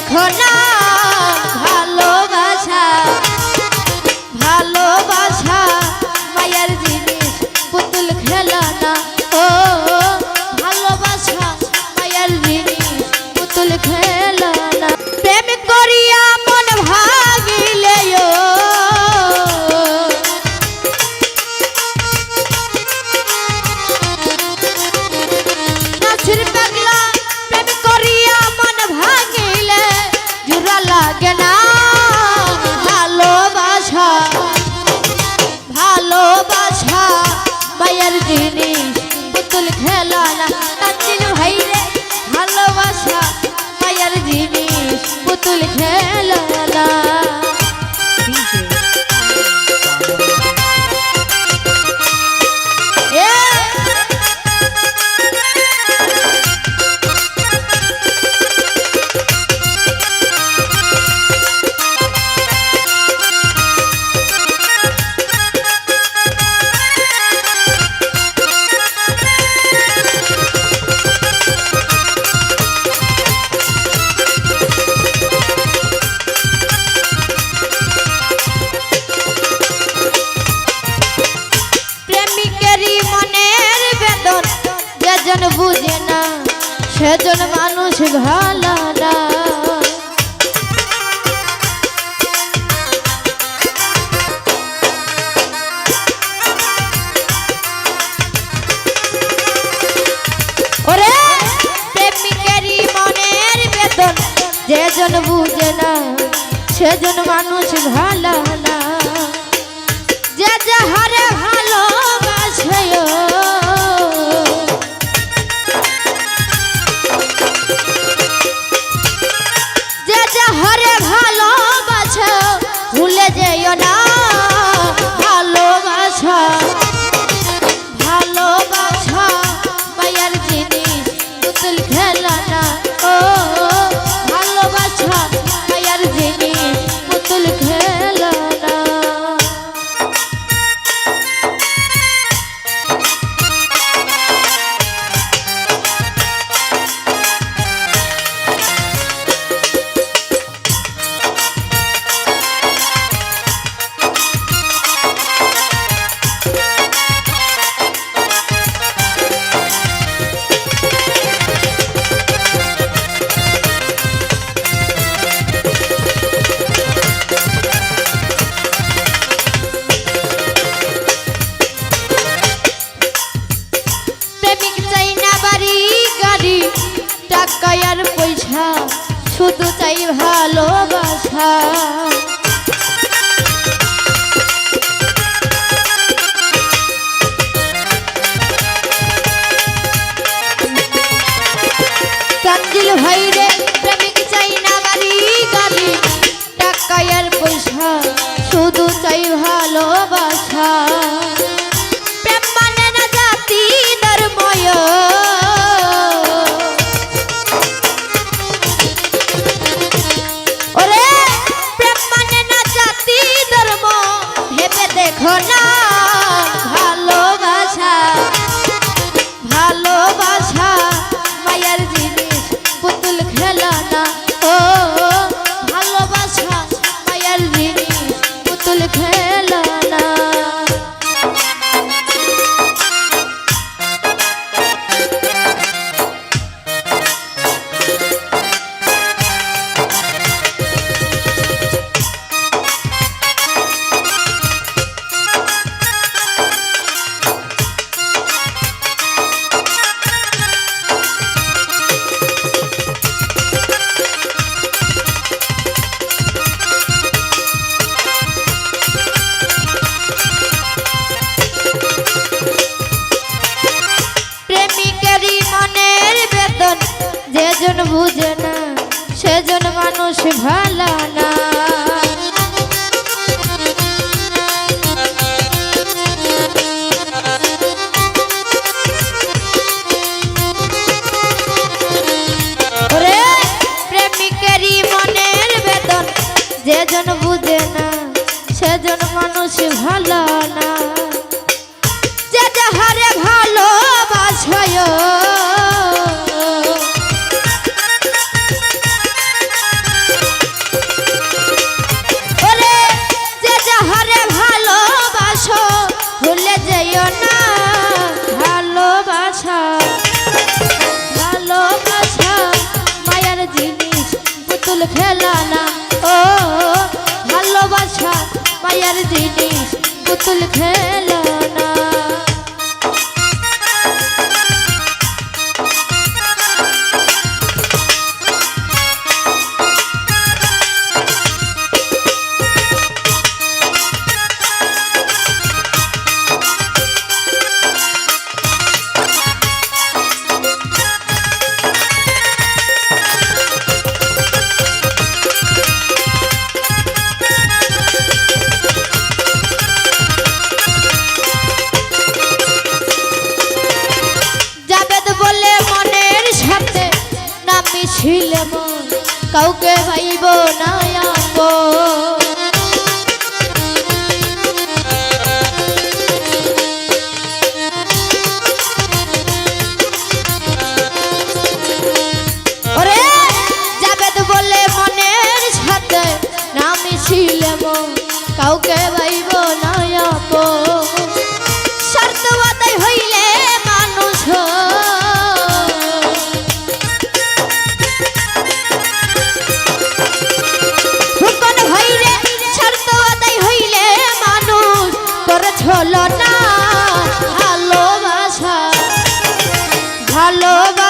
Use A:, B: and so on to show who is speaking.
A: দেখো না ভালোবাসা ভালোবাসা মায়ের জিনিস পুতুল খেলনা ও ভালোবাসা মায়ের জিনিস পুতুল খেলনা প্রেম করিয়া মন ভাগিলে নাচির পাগলা প্রেম করিয়া মন ভাগিলে জুড়া লাগে না ভালোবাসা ভালোবাসা মায়ের জিনিস পুতুল খেলনা নাচির ভাইরে ভালোবাসা মায়ের জিনিস পুতুল খেলনা যেজন বুঝে না সেজন মানুষ ভালো না ওরে প্রেমিকেরই মনের বেদন যেজন বুঝে না সেজন মানুষ ভালো না যে যাহারে ভালোবাসে হরে ভালোবাসা ভুলে যেও না ভালোবাসা ভালোবাসা মায়ের জিনিস পুতুল খেলনা ও ভালোবাসা মায়ের জিনিস পুতুল খেলনা টাকার পয়সা শুধু চাই ভালোবাসা কাঞ্জিল ভাইরে প্রেমিক চাই না বাড়ি গাড়ি টাকার পয়সা শুধু চাই ভালোবাসা প্রেম মানে না জাতি ধর্ময় দেখো না ভালোবাসা ভালোবাসা মায়ের জিনিস পুতুল খেলনা ও ভালোবাসা মায়ের জিনিস পুতুল খেলনা যেজন বুঝে না সেজন মানুষ ভালো না ওরে প্রেমিকেরই মনের বেদন যেজন বুঝে না সেজন মানুষ ভালো না যে যাহারে ভালোবাসয় জিনিস পুতুল খেলনা। ছিল মন কাউকে ভাইব না আপন। ওরে জাবেদ বলে মনের সাথে না মিছিলে মন কাউকে ভাইব না আপন। শর্ত আদায় হইলে মানুষ হলো না ভালোবাসা ভালোবাসা